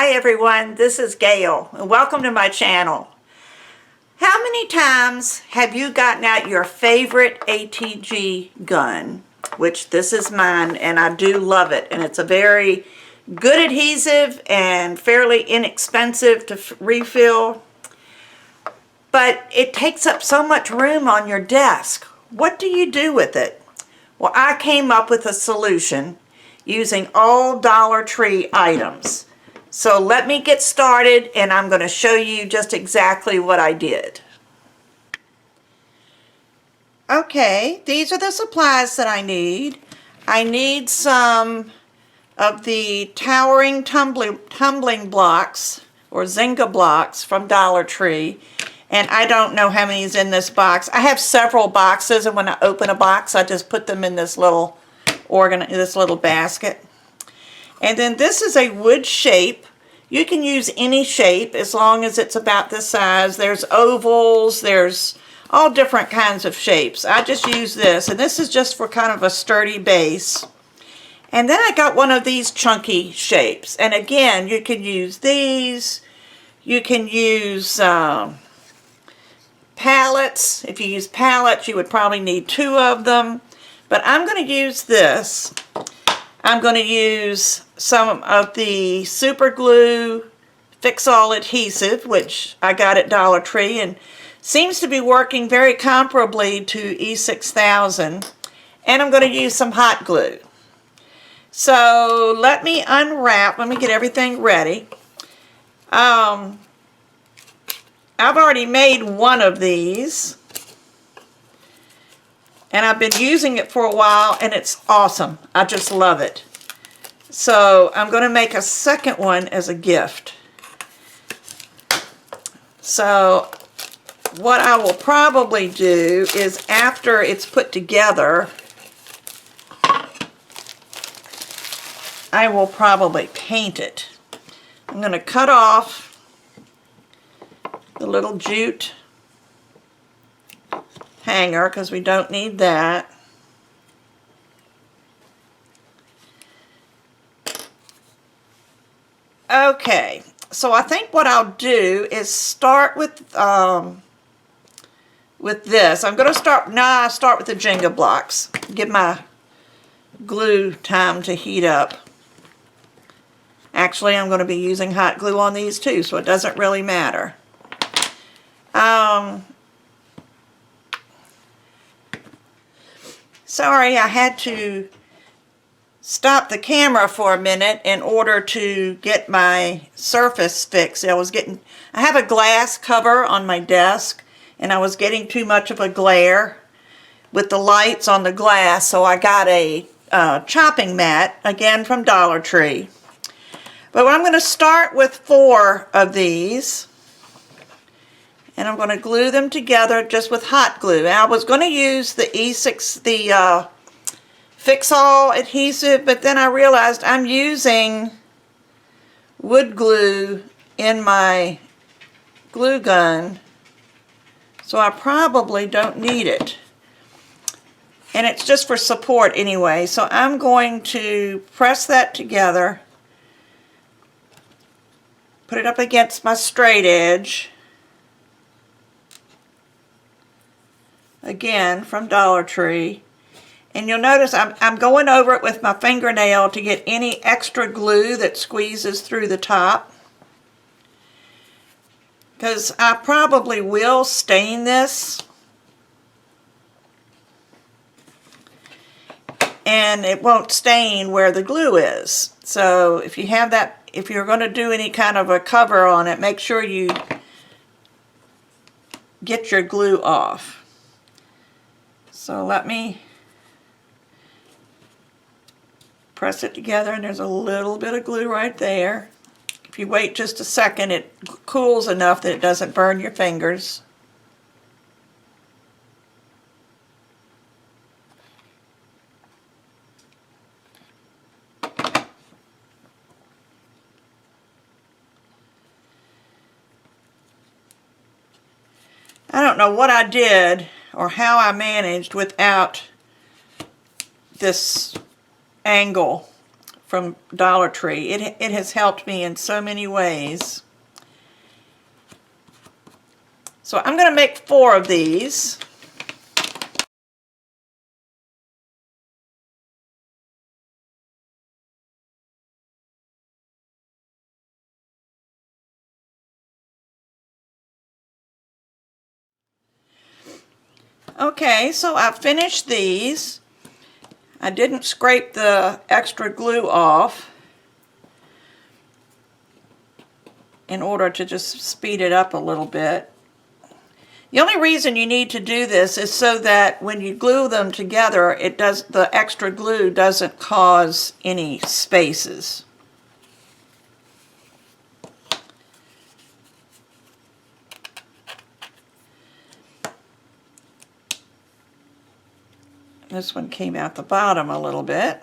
Hi everyone, this is Gayle and welcome to my channel. How many times have you gotten out your favorite ATG gun? Which this is mine and I do love it, and it's a very good adhesive and fairly inexpensive to refill, but it takes up so much room on your desk. What do you do with it? Well, I came up with a solution using all Dollar Tree items. So let me get started and I'm going to show you just exactly what I did. Okay, these are the supplies that I need. I need some of the towering tumbling blocks or Zynga blocks from Dollar Tree. And I don't know how many is in this box. I have several boxes, and when I open a box I just put them in this little basket. And then this is a wood shape. You can use any shape as long as it's about this size. There's ovals, there's all different kinds of shapes. I just use this, and this is just for kind of a sturdy base. And then I got one of these chunky shapes. And again, you can use these. You can use pallets. If you use pallets, you would probably need 2 of them. But I'm going to use this. I'm going to use some of the super glue fix-all adhesive, which I got at Dollar Tree and seems to be working very comparably to E6000. And I'm going to use some hot glue. So let me unwrap. Let me get everything ready. I've already made one of these. And I've been using it for a while, and it's awesome. I just love it. So I'm going to make a second one as a gift. So what I will probably do is, after it's put together, I will probably paint it. I'm going to cut off the little jute hanger because we don't need that. Okay, so I think what I'll do is start with this. I'm going to start with the Jenga blocks. Give my glue time to heat up. Actually, I'm going to be using hot glue on these too, so it doesn't really matter. Sorry, I had to stop the camera for a minute in order to get my surface fixed. I have a glass cover on my desk, and I was getting too much of a glare with the lights on the glass, so I got a chopping mat, again from Dollar Tree. But I'm going to start with 4 of these. And I'm going to glue them together just with hot glue. And I was going to use the fix-all adhesive, but then I realized I'm using wood glue in my glue gun, so I probably don't need it. And it's just for support anyway, so I'm going to press that together, put it up against my straight edge. Again from Dollar Tree, and you'll notice I'm going over it with my fingernail to get any extra glue that squeezes through the top, because I probably will stain this, and it won't stain where the glue is. So if you have that, if you're going to do any kind of a cover on it, make sure you get your glue off. So let me press it together, and there's a little bit of glue right there. If you wait just a second, it cools enough that it doesn't burn your fingers. I don't know what I did or how I managed without this angle from Dollar Tree. It has helped me in so many ways. So I'm going to make 4 of these. Okay, so I finished these. I didn't scrape the extra glue off in order to just speed it up a little bit. The only reason you need to do this is so that when you glue them together, the extra glue doesn't cause any spaces. This one came out the bottom a little bit.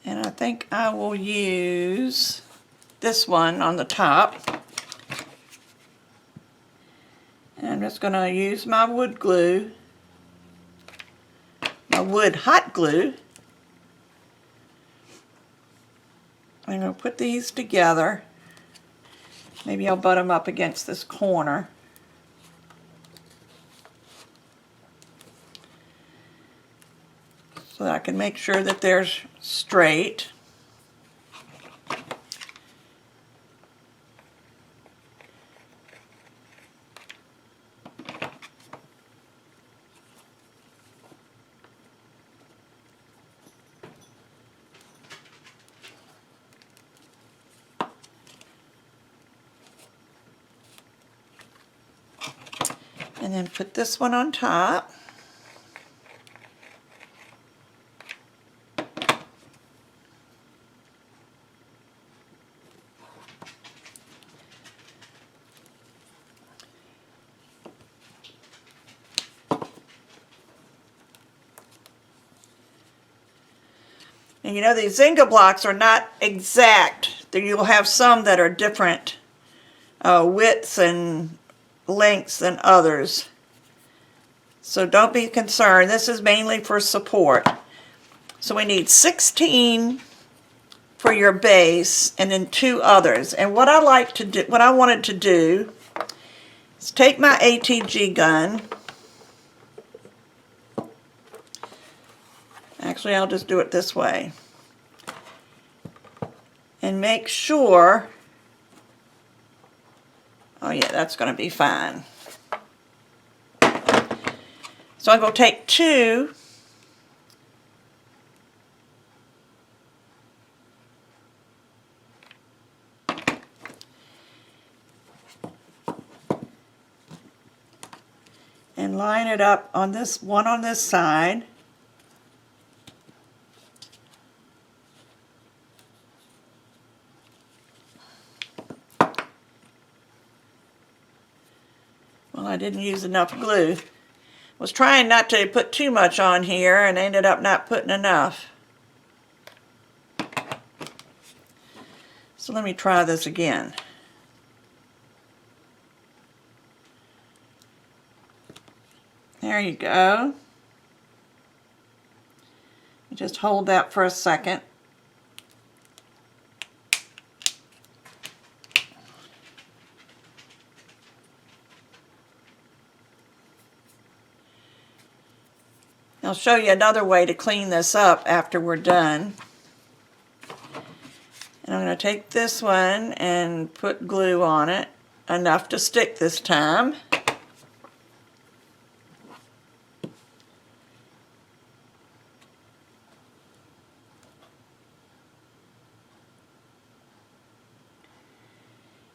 And I think I will use this one on the top. And I'm just going to use my wood glue, my wood hot glue. I'm going to put these together. Maybe I'll butt them up against this corner. So that I can make sure that they're straight. And then put this one on top. And you know, these Zynga blocks are not exact. You'll have some that are different widths and lengths than others. So don't be concerned. This is mainly for support. So we need 16 for your base and then 2 others. And what I wanted to do is take my ATG gun. Actually, I'll just do it this way. And make sure, oh yeah, that's going to be fine. So I'm going to take 2 and line it up on this one on this side. Well, I didn't use enough glue. Was trying not to put too much on here and ended up not putting enough. So let me try this again. There you go. Just hold that for a second. I'll show you another way to clean this up after we're done. And I'm going to take this one and put glue on it, enough to stick this time.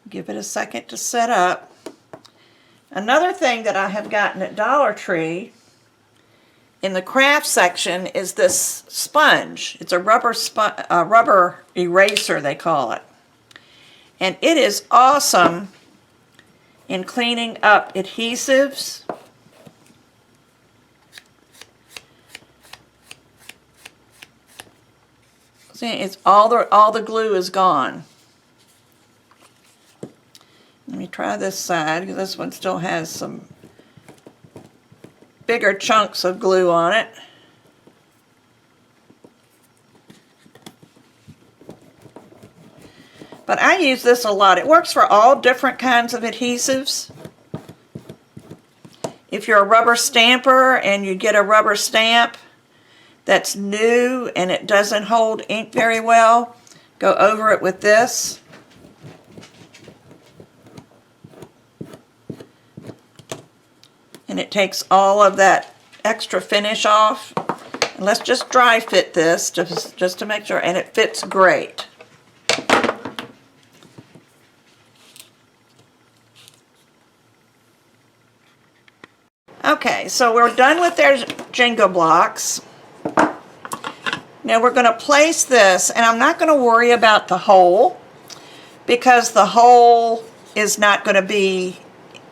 Give it a second to set up. Another thing that I have gotten at Dollar Tree in the craft section is this sponge. It's a rubber eraser, they call it. And it is awesome in cleaning up adhesives. See, it's all the glue is gone. Let me try this side because this one still has some bigger chunks of glue on it. But I use this a lot. It works for all different kinds of adhesives. If you're a rubber stamper and you get a rubber stamp that's new and it doesn't hold ink very well, go over it with this. And it takes all of that extra finish off. And let's just dry fit this just to make sure, and it fits great. Okay, so we're done with their Jenga blocks. Now we're going to place this, and I'm not going to worry about the hole because the hole is not going to be,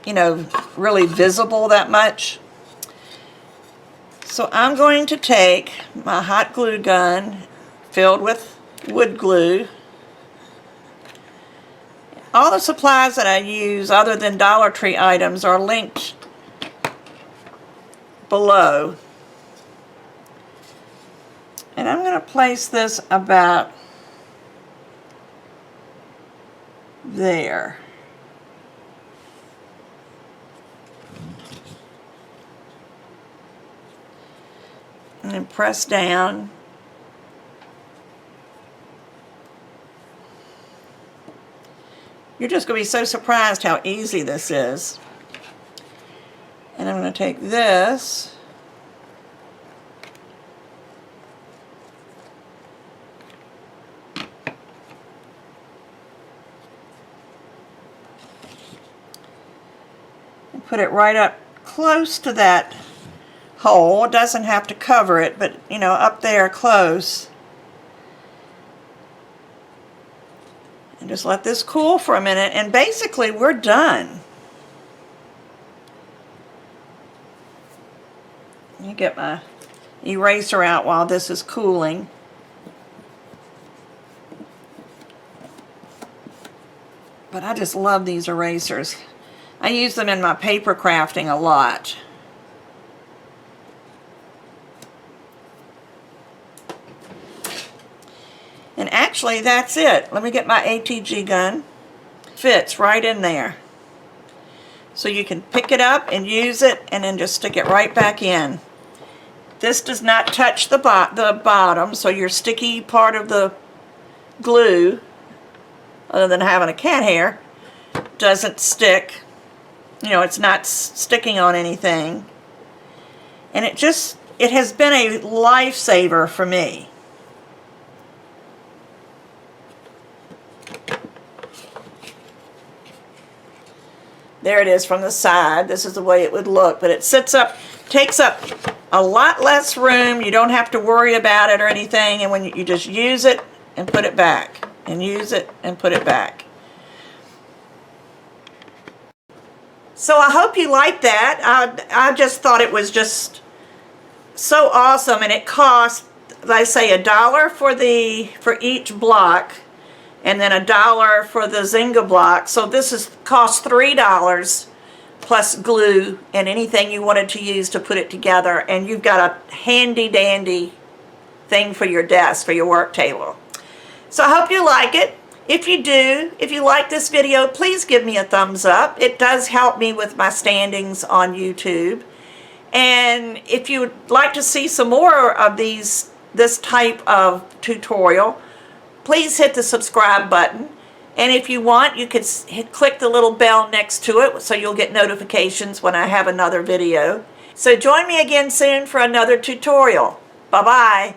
you know, really visible that much. So I'm going to take my hot glue gun filled with wood glue. All the supplies that I use other than Dollar Tree items are linked below. And I'm going to place this about there. And then press down. You're just going to be so surprised how easy this is. And I'm going to take this and put it right up close to that hole. It doesn't have to cover it, but you know, up there close. And just let this cool for a minute, and basically we're done. Let me get my eraser out while this is cooling. But I just love these erasers. I use them in my paper crafting a lot. And actually that's it. Let me get my ATG gun. Fits right in there. So you can pick it up and use it and then just stick it right back in. This does not touch the bottom, so your sticky part of the glue, other than having a cat hair, doesn't stick. You know, it's not sticking on anything. And it has been a lifesaver for me. There it is from the side. This is the way it would look, but it sits up, takes up a lot less room. You don't have to worry about it or anything, and when you just use it and put it back, and use it and put it back. So I hope you like that. I just thought it was just so awesome, and it cost, they say, $1 for each block, and then $1 for the Zynga block. So this cost $3 plus glue and anything you wanted to use to put it together, and you've got a handy dandy thing for your desk, for your work table. So I hope you like it. If you do, if you like this video, please give me a thumbs up. It does help me with my standings on YouTube. And if you would like to see some more of this type of tutorial, please hit the subscribe button. And if you want, you could click the little bell next to it so you'll get notifications when I have another video. So join me again soon for another tutorial. Bye-bye.